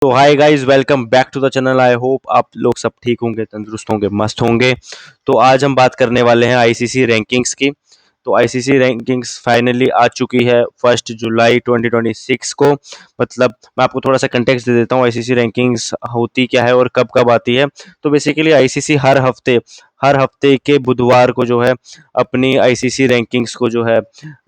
तो hi guys, welcome back to the channel. I hope आप लोग सब ठीक होंगे, तंदुरुस्त होंगे, मस्त होंगे। तो आज हम बात करने वाले हैं आईसीसी रैंकिंग्स की। तो आईसीसी रैंकिंग्स फाइनली आ चुकी है 1 जुलाई 2026 को। मतलब मैं आपको थोड़ा सा कंटेक्स्ट दे देता हूँ, आईसीसी रैंकिंग्स होती क्या है और कब कब आती है। तो बेसिकली आईसीसी हर हफ्ते के बुधवार को जो है अपनी आईसीसी रैंकिंग्स को जो है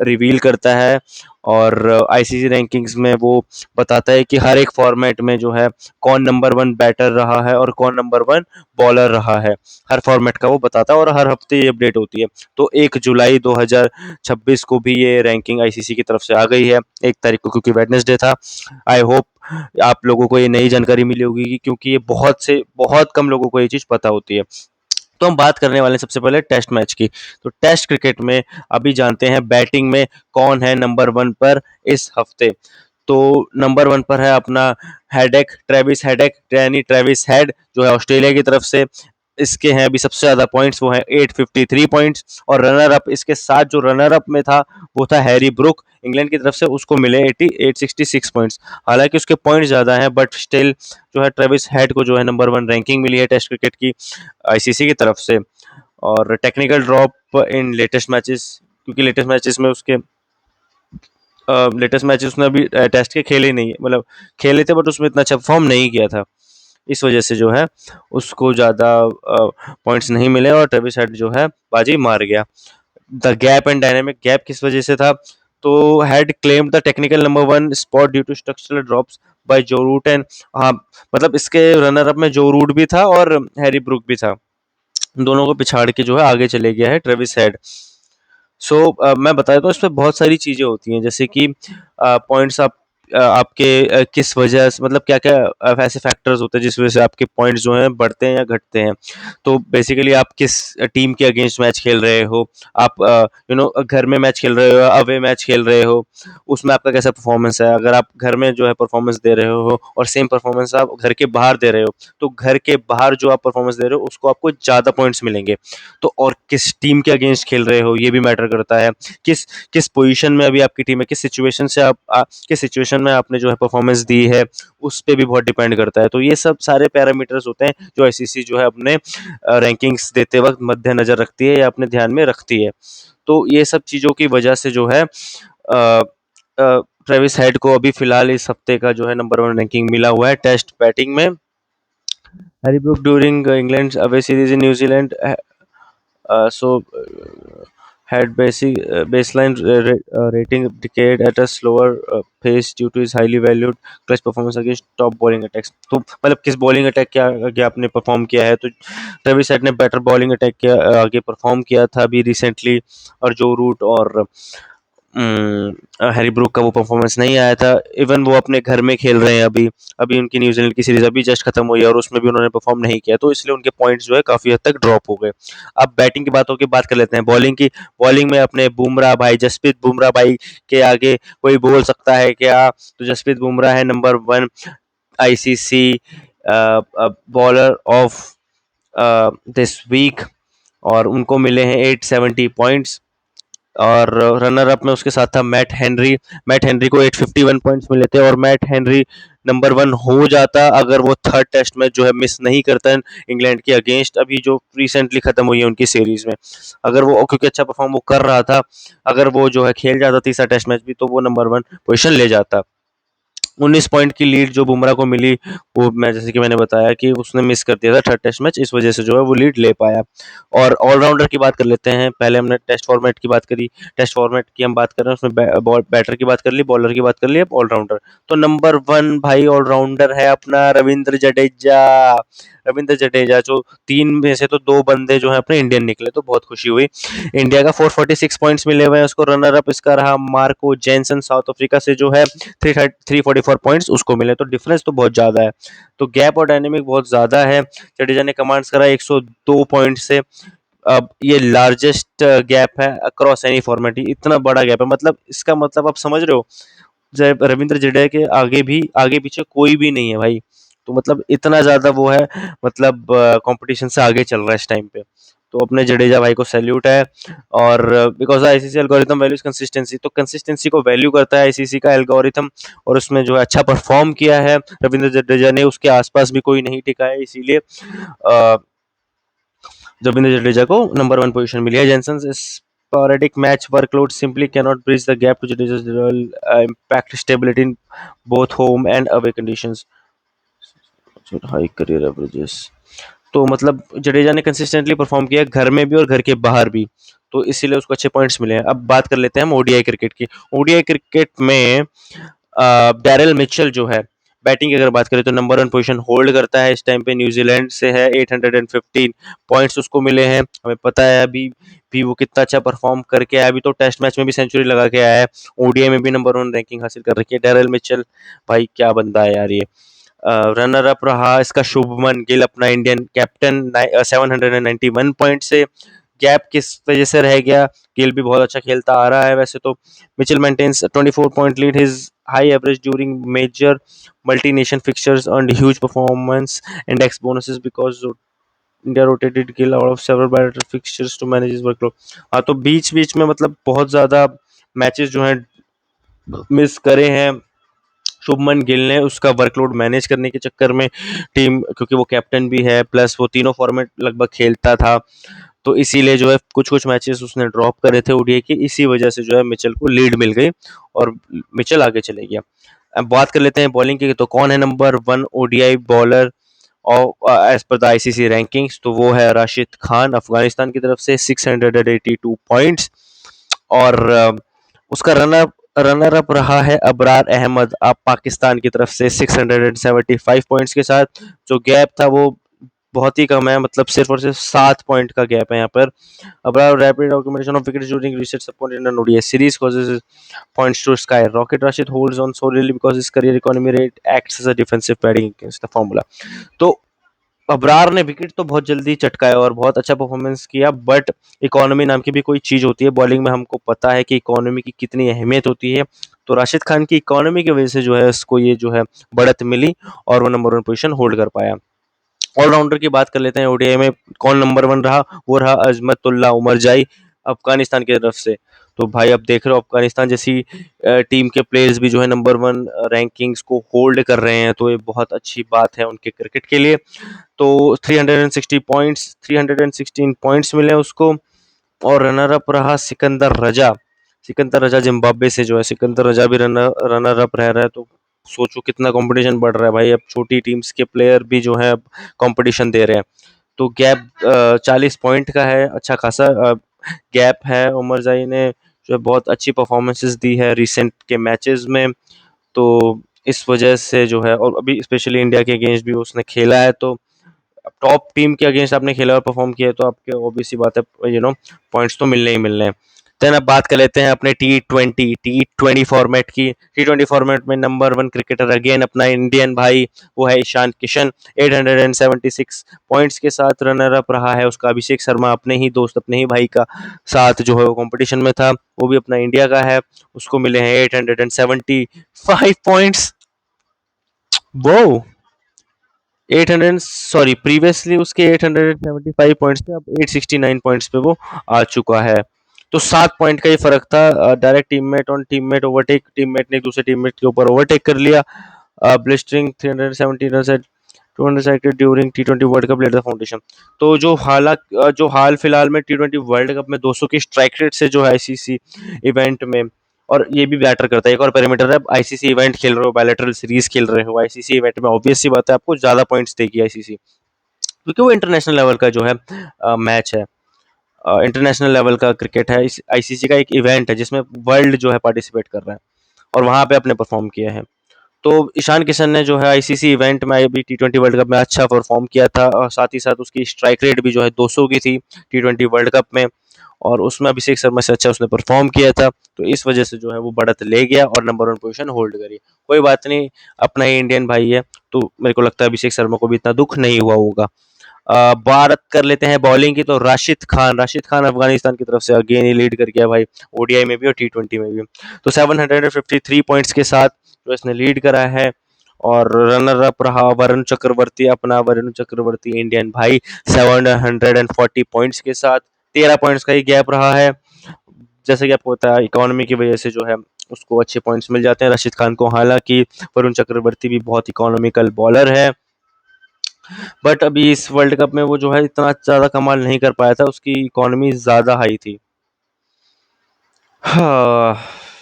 रिवील करता है। और आईसीसी रैंकिंग्स में वो बताता है कि हर एक फॉर्मेट में जो है कौन नंबर वन बैटर रहा है और कौन नंबर वन बॉलर रहा है। हर फॉर्मेट का वो बताता है और हर हफ्ते ये अपडेट होती है। तो 1 जुलाई 2026 को भी ये रैंकिंग आईसीसी की तरफ से आ गई है, 1 तारीख को, क्योंकि वेडनेसडे था। आई होप आप लोगों को ये नई जानकारी मिली होगी, क्योंकि ये बहुत कम लोगों को ये चीज़ पता होती है। तो हम बात करने वाले हैं सबसे पहले टेस्ट मैच की। तो टेस्ट क्रिकेट में अभी जानते हैं बैटिंग में कौन है नंबर वन पर इस हफ्ते। तो नंबर वन पर है अपना ट्रेविस हेडेक, यानी ट्रेविस हेड, जो है ऑस्ट्रेलिया की तरफ से। इसके हैं अभी सबसे ज़्यादा पॉइंट्स, वो हैं 853 पॉइंट्स। और रनर अप, इसके साथ जो रनर अप में था वो था हैरी ब्रुक, इंग्लैंड की तरफ से, उसको मिले 866 पॉइंट्स। हालांकि उसके पॉइंट्स ज़्यादा हैं, बट स्टिल जो है ट्रेविस हेड को जो है नंबर वन रैंकिंग मिली है टेस्ट क्रिकेट की आईसीसी की तरफ से। और technical drop in latest matches, क्योंकि लेटेस्ट मैचेस उसने अभी टेस्ट के खेले ही नहीं है, मतलब खेले थे बट उसमें इतना अच्छा परफॉर्म नहीं किया था। इस वजह से जो है उसको ज़्यादा पॉइंट्स नहीं मिले और ट्रेविस हेड जो है बाजी मार गया। The gap and dynamic gap किस वजह से था? तो Head claimed the technical number one spot due to structural drops by Joe Root and, हाँ, मतलब इसके रनर अप में जो रूट भी था और हैरी ब्रुक भी था। दोनों को पिछाड़ के जो है आगे चले गया है ट्रेविस हेड। मैं बता देता हूँ, इसमें बहुत सारी चीज़ें होती हैं, जैसे कि पॉइंट्स आपके किस वजह से, मतलब क्या क्या ऐसे फैक्टर्स होते हैं जिस वजह से आपके पॉइंट्स जो हैं बढ़ते हैं या घटते हैं। तो बेसिकली आप किस टीम के अगेंस्ट मैच खेल रहे हो, आप घर में मैच खेल रहे हो, अवे मैच खेल रहे हो, उसमें आपका कैसा परफॉर्मेंस है। अगर आप घर में जो है परफॉर्मेंस दे रहे हो और सेम परफॉर्मेंस आप घर के बाहर दे रहे हो, तो घर के बाहर जो आप परफॉर्मेंस दे रहे हो उसको आपको ज़्यादा पॉइंट्स मिलेंगे। तो और किस टीम के अगेंस्ट खेल रहे हो ये भी मैटर करता है। किस किस पोजीशन में अभी आपकी टीम है, किस सिचुएशन में आपने जो है परफॉर्मेंस दी है, उस पे भी बहुत डिपेंड करता है। तो ये सब सारे पैरामीटर्स होते हैं जो आईसीसी जो है अपने रैंकिंग्स देते वक्त मद्देनजर रखती है या अपने ध्यान में रखती है। तो ये सब चीज़ों की वजह से जो है ट्रेविस हेड को अभी फिलहाल इस हफ्ते का जो है नंबर वन रैंकिंग मिला हुआ है टेस्ट बैटिंग में। Harry Brook during England away series in New Zealand, so had baseline rating decayed at a slower pace due to his highly valued clutch performance against top bowling attacks। तो मतलब किस bowling attack के आगे आपने perform किया है? तो Travis head ने बेटर बॉलिंग अटैक के आगे परफॉर्म किया था अभी रिसेंटली। और जो रूट और हैरी ब्रूक का वो परफॉर्मेंस नहीं आया था। इवन वो अपने घर में खेल रहे हैं अभी। अभी उनकी न्यूजीलैंड की सीरीज अभी जस्ट खत्म हुई है और उसमें भी उन्होंने परफॉर्म नहीं किया, तो इसलिए उनके पॉइंट्स जो है काफ़ी हद तक ड्रॉप हो गए। अब बैटिंग की बात होगी, बात कर लेते हैं बॉलिंग की। बॉलिंग में अपने बुमराह भाई, जसप्रीत बुमराह भाई के आगे कोई बोल सकता है क्या? तो जसप्रीत बुमराह है number one ICC bowler of this week, और उनको मिले हैं 870 पॉइंट्स। और रनर अप में उसके साथ था मैट हेनरी को 851 पॉइंट्स मिले थे, और मैट हेनरी नंबर वन हो जाता अगर वो थर्ड टेस्ट में जो है मिस नहीं करता इंग्लैंड के अगेंस्ट, अभी जो रिसेंटली खत्म हुई है उनकी सीरीज में। अगर वो, क्योंकि अच्छा परफॉर्म वो कर रहा था, अगर वो जो है खेल जाता तीसरा टेस्ट मैच भी, तो वो नंबर वन पोजीशन ले जाता। 19 पॉइंट की लीड जो बुमराह को मिली, वो मैं, जैसे कि मैंने बताया कि उसने मिस कर दिया था थर्ड टेस्ट मैच, इस वजह से जो है वो लीड ले पाया। और ऑलराउंडर की बात कर लेते हैं। पहले हमने टेस्ट फॉर्मेट की बात करी, टेस्ट फॉर्मेट की हम बात कर रहे हैं, उसमें बैटर की बात कर ली, बॉलर की बात कर ली, अब ऑलराउंडर। तो नंबर वन भाई ऑलराउंडर है अपना रविंद्र जडेजा, जो तीन में से तो दो बंदे जो है अपने इंडियन निकले, तो बहुत खुशी हुई। इंडिया का 446 पॉइंट्स मिले हुए हैं उसको। रनर अप इसका रहा मार्को जेनसन, साउथ अफ्रीका से, जो है 344 पॉइंट्स उसको मिले, तो डिफरेंस तो बहुत ज़्यादा है। तो गैप और डायनेमिक बहुत ज़्यादा है। जडेजा ने कमांड्स करा 102 पॉइंट से। अब ये लार्जेस्ट गैप है अक्रॉस एनी फॉर्मेट, इतना बड़ा गैप है, मतलब इसका मतलब आप समझ रहे हो, जब रविंद्र जडेजा के आगे पीछे कोई भी नहीं है भाई। तो मतलब इतना ज़्यादा वो है, मतलब कंपटीशन से आगे चल रहा है इस टाइम पे। तो अपने जडेजा भाई को सैल्यूट है। और because ICC algorithm values consistency, तो कंसिस्टेंसी को वैल्यू करता है आईसीसी का एल्गोरिथम, और उसमें जो है अच्छा परफॉर्म किया है रविंद्र जडेजा ने, उसके आसपास भी कोई नहीं टिका है, इसीलिए रविंद्र जडेजा को नंबर 1 पोजीशन मिली है। Jensen's sporadic match workload simply cannot bridge the gap to Jadeja's impact stability in both home and away conditions. High career averages. तो मतलब जडेजा ने कंसिस्टेंटली परफॉर्म किया घर में भी और घर के बाहर भी, तो इसीलिए उसको अच्छे पॉइंट्स मिले हैं। अब बात कर लेते हैं हम ओडीआई क्रिकेट की। ओडीआई क्रिकेट में डैरिल मिचेल जो है, बैटिंग की अगर बात करें तो नंबर 1 पोजीशन होल्ड करता है इस टाइम पे, न्यूजीलैंड से है। 815 पॉइंट्स उसको मिले हैं। हमें पता है अभी भी वो कितना अच्छा परफॉर्म करके आया, अभी तो टेस्ट मैच में भी सेंचुरी लगा के आया है, ओडीआई में भी नंबर 1 रैंकिंग हासिल कर रखी है डैरिल मिचेल। भाई क्या बंदा है यार ये। रनर अप रहा इसका शुभमन गिल, अपना इंडियन कैप्टन, 791 पॉइंट से। गैप किस वजह से रह गया, गिल भी बहुत अच्छा खेलता आ रहा है वैसे तो। Mitchell maintains 24 point lead, his high average during major multi nation fixtures earned huge performance index bonuses because India rotated Gill out of several bilateral fixtures to manage his workload. हाँ, तो बीच बीच में मतलब बहुत ज्यादा मैचेस जो हैं मिस करे हैं शुभमन गिल ने, उसका वर्कलोड मैनेज करने के चक्कर में। टीम, क्योंकि वो कैप्टन भी है, प्लस वो तीनों फॉर्मेट लगभग खेलता था, तो इसीलिए जो है कुछ कुछ मैचेस उसने ड्रॉप करे थे ओडीआई के, इसी वजह से जो है मिचेल को लीड मिल गई और मिचेल आगे चले गया। अब बात कर लेते हैं बॉलिंग की, तो कौन है नंबर 1 ओडीआई बॉलर और एज पर द आईसीसी रैंकिंग्स, तो वो है राशिद खान अफगानिस्तान की तरफ से, 682 पॉइंट्स। और उसका रनर अप रहा है अबरार अहमद आप पाकिस्तान की तरफ से, 675 पॉइंट्स के साथ। जो गैप था वो बहुत ही कम है, मतलब सिर्फ और सिर्फ 7 पॉइंट का गैप है यहाँ पर। Abrar rapid accumulation of wickets during recent opponent in ODI series causes points to skyrocket. Rashid holds on solely because his career economy rate acts as a defensive padding against the formula. तो अबरार ने wicket तो बहुत जल्दी चटकाया और बहुत अच्छा performance किया, but economy नाम की भी कोई चीज होती है बॉलिंग में, हमको पता है कि इकोनॉमी की कितनी अहमियत होती है। तो राशिद खान की इकोनॉमी की वजह से जो है उसको ये जो है बढ़त मिली और वो नंबर 1 पोजीशन होल्ड कर पाया। ऑलराउंडर की बात कर लेते हैं ओडीआई में, कौन नंबर 1 रहा, वो रहा अजमतुल्ला उमरजाई अफगानिस्तान की तरफ से। तो भाई अब देख रहे हो अफगानिस्तान जैसी टीम के प्लेयर्स भी जो है नंबर 1 रैंकिंग्स को होल्ड कर रहे हैं, तो ये बहुत अच्छी बात है उनके क्रिकेट के लिए। तो 316 पॉइंट्स मिले उसको। और रनर अप रहा सिकंदर रजा। सिकंदर रजा जिम्बाब्वे से जो है, सिकंदर रजा भी रनर अप रह रहा है, तो सोचो कितना कंपटीशन बढ़ रहा है भाई, अब छोटी टीम्स के प्लेयर भी जो है अब कंपटीशन दे रहे हैं। तो गैप 40 पॉइंट का है, अच्छा खासा गैप है। उमरजाई ने जो है बहुत अच्छी परफॉर्मेंसेस दी है रिसेंट के मैचेस में, तो इस वजह से जो है, और अभी स्पेशली इंडिया के अगेंस्ट भी उसने खेला है, तो टॉप टीम के अगेंस्ट आपने खेला और परफॉर्म किया, तो आपके ऑब्वियस सी बात है पॉइंट्स तो मिलने ही मिलने हैं। देन अब बात कर लेते हैं अपने टी ट्वेंटी फॉर्मेट की। टी20 फॉर्मेट में नंबर 1 क्रिकेटर अगेन अपना इंडियन भाई, वो है ईशान किशन, 876 पॉइंट्स के साथ। रनर अप रहा है उसका अभिषेक शर्मा, अपने ही दोस्त, अपने ही भाई का साथ जो है वो कॉम्पिटिशन में था, वो भी अपना इंडिया का है, उसको मिले हैं 875 पॉइंट्स। वो 800, सॉरी, प्रीवियसली उसके 875 पॉइंट्स थे, अब 869 पॉइंट्स पे वो आ चुका है। तो 7 पॉइंट का ही फर्क था। Direct teammate on teammate overtake, teammate ने एक दूसरे टीममेट के ऊपर ओवरटेक कर लिया। Blistering 370 run at 200 sector during T20 world cup let the foundation. तो जो हाल फिलहाल में टी20 वर्ल्ड कप में 200 की स्ट्राइक रेट से जो है आईसीसी इवेंट में, और ये भी मैटर करता है, एक और पैरामीटर है, आईसीसी इवेंट खेल रहे हो, बायलैटरल सीरीज खेल रहे हो, आईसीसी इवेंट में ऑब्वियस सी बात है आपको ज्यादा पॉइंट्स देगी आईसीसी, क्योंकि वो इंटरनेशनल लेवल का जो है मैच है, इंटरनेशनल लेवल का क्रिकेट है। इस आईसीसी का एक इवेंट है जिसमें वर्ल्ड जो है पार्टिसिपेट कर रहा है, और वहां पे अपने परफॉर्म किया है। तो ईशान किशन ने जो है आईसीसी इवेंट में अभी टी20 वर्ल्ड कप में अच्छा परफॉर्म किया था, और साथ ही साथ उसकी स्ट्राइक रेट भी जो है 200 की थी टी20 वर्ल्ड कप में, और उसमें अभिषेक शर्मा से अच्छा उसने परफॉर्म किया था, तो इस वजह से जो है वो बढ़त ले गया और नंबर 1 पोजीशन होल्ड करी। कोई बात नहीं, अपना ही इंडियन भाई है, तो मेरे को लगता है अभिषेक शर्मा को भी इतना दुख नहीं हुआ होगा। बात कर लेते हैं बॉलिंग की, तो राशिद खान अफगानिस्तान की तरफ से अगेन ही लीड कर गया भाई, ओडीआई में भी और टी20 में भी। तो 753 पॉइंट्स के साथ जो इसने लीड करा है, और रनर अप रहा वरुण चक्रवर्ती, अपना वरुण चक्रवर्ती इंडियन भाई 740 पॉइंट्स के साथ। 13 पॉइंट्स का ही गैप रहा है। जैसे कि आपको पता है इकोनॉमी की वजह से जो है उसको अच्छे पॉइंट्स मिल जाते हैं रशीद खान को, हालांकि वरुण चक्रवर्ती भी बहुत इकोनॉमिकल बॉलर है, बट अभी इस वर्ल्ड कप में वो जो है इतना ज़्यादा कमाल नहीं कर पाया था, उसकी इकोनॉमी ज़्यादा हाई थी।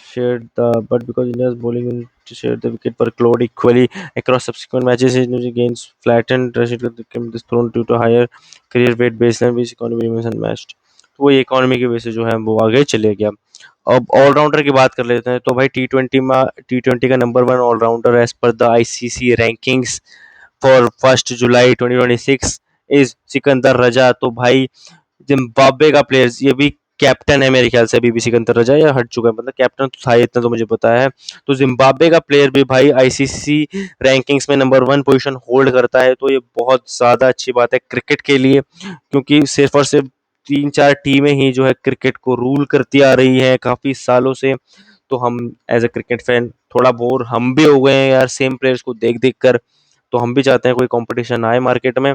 shared the but because India's bowling shared the wicket per Claude equally across subsequent matches, his new gains flattened. Rashid Khan became thrown due to higher career weight baseline, which economy remains unmatched. तो वो economy की वजह से जो है वो आगे चले गया। अब ऑलराउंडर की बात कर लेते हैं तो भाई टी ट्वेंटी का नंबर वन ऑलराउंडर एज पर the ICC rankings for 1 July 2026 is Sikandar Raza. तो भाई जिम्बाब्वे का प्लेयर्स, ये भी कैप्टन है मेरे ख्याल से, अभी भी सिकंदर रजा या हट चुका है, मतलब कैप्टन तो था इतना तो मुझे पता है। तो जिम्बाब्वे का प्लेयर भी भाई आईसीसी रैंकिंग्स में नंबर वन पोजीशन होल्ड करता है, तो ये बहुत ज़्यादा अच्छी बात है क्रिकेट के लिए, क्योंकि सिर्फ और सिर्फ 3-4 टीमें ही जो है क्रिकेट को रूल करती आ रही है काफ़ी सालों से। तो हम एज अ क्रिकेट फैन थोड़ा बोर हम भी हो गए हैं यार सेम प्लेयर्स को देख देख कर, तो हम भी चाहते हैं कोई कंपटीशन आए मार्केट में।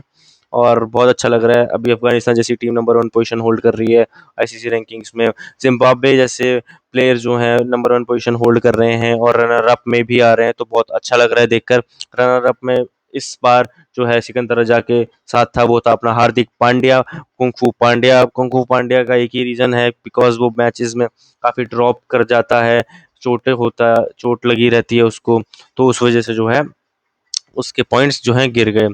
और बहुत अच्छा लग रहा है, अभी अफगानिस्तान जैसी team number one position hold कर रही है आईसीसी रैंकिंग्स में, जिम्बाब्वे जैसे प्लेयर जो हैं नंबर वन पोजीशन होल्ड कर रहे हैं और रनर अप में भी आ रहे हैं, तो बहुत अच्छा लग रहा है देखकर। रनर अप में इस बार जो है सिकंदर रजा के साथ था वो था अपना हार्दिक पांड्या, कुंफू पांड्या का एक ही रीज़न है बिकॉज वो मैचेस में काफ़ी ड्रॉप कर जाता है, चोट लगी रहती है उसको, तो उस वजह से जो है उसके पॉइंट्स जो हैं गिर गए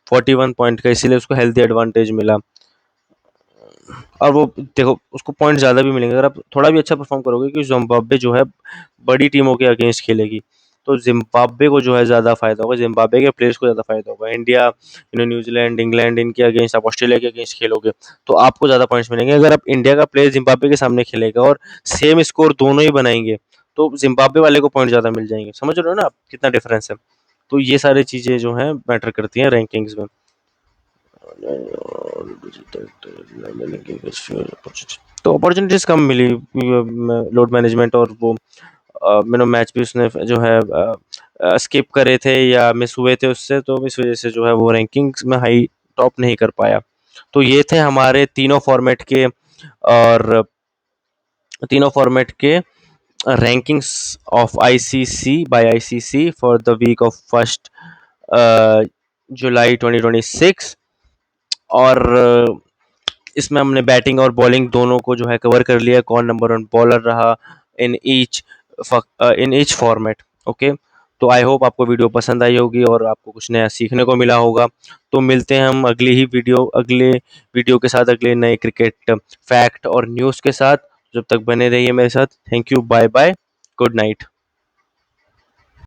41 पॉइंट का, इसीलिए उसको हेल्थी एडवांटेज मिला। और वो देखो उसको पॉइंट ज़्यादा भी मिलेंगे अगर आप थोड़ा भी अच्छा परफॉर्म करोगे, क्योंकि जिम्बाब्वे जो है बड़ी टीमों के अगेंस्ट खेलेगी, तो जिम्बाब्वे को जो है ज़्यादा फायदा होगा, जिम्बाब्वे के प्लेयर्स को ज़्यादा फायदा होगा। इंडिया, न्यूजीलैंड, इंग्लैंड, इनके अगेंस्ट आप ऑस्ट्रेलिया के अगेंस्ट खेलोगे तो आपको ज़्यादा पॉइंट्स मिलेंगे। अगर आप इंडिया का प्लेयर जिम्बाब्वे के सामने खेलेगा और सेम स्कोर दोनों ही बनाएंगे तो जिम्बाब्वे वाले को पॉइंट ज़्यादा मिल जाएंगे। समझ रहे हो ना आप कितना डिफरेंस है? तो ये सारी चीज़ें जो हैं मैटर करती हैं रैंकिंग्स में। तो अपॉर्चुनिटीज कम मिली, लोड मैनेजमेंट और वो मैच भी उसने जो है स्किप करे थे या मिस हुए थे उससे, तो इस वजह से जो है वो रैंकिंग्स में हाई टॉप नहीं कर पाया। तो ये थे हमारे और तीनों फॉर्मेट के rankings of ICC by ICC for the week of 1 जुलाई 2026। और इसमें हमने बैटिंग और बॉलिंग दोनों को जो है कवर कर लिया, कौन नंबर वन बॉलर रहा in each in each format. Okay, तो आई होप आपको वीडियो पसंद आई होगी और आपको कुछ नया सीखने को मिला होगा। तो मिलते हैं हम अगले वीडियो के साथ, अगले नए क्रिकेट फैक्ट और न्यूज़ के साथ। जब तक बने रहिए मेरे साथ। Thank you, bye bye, good night.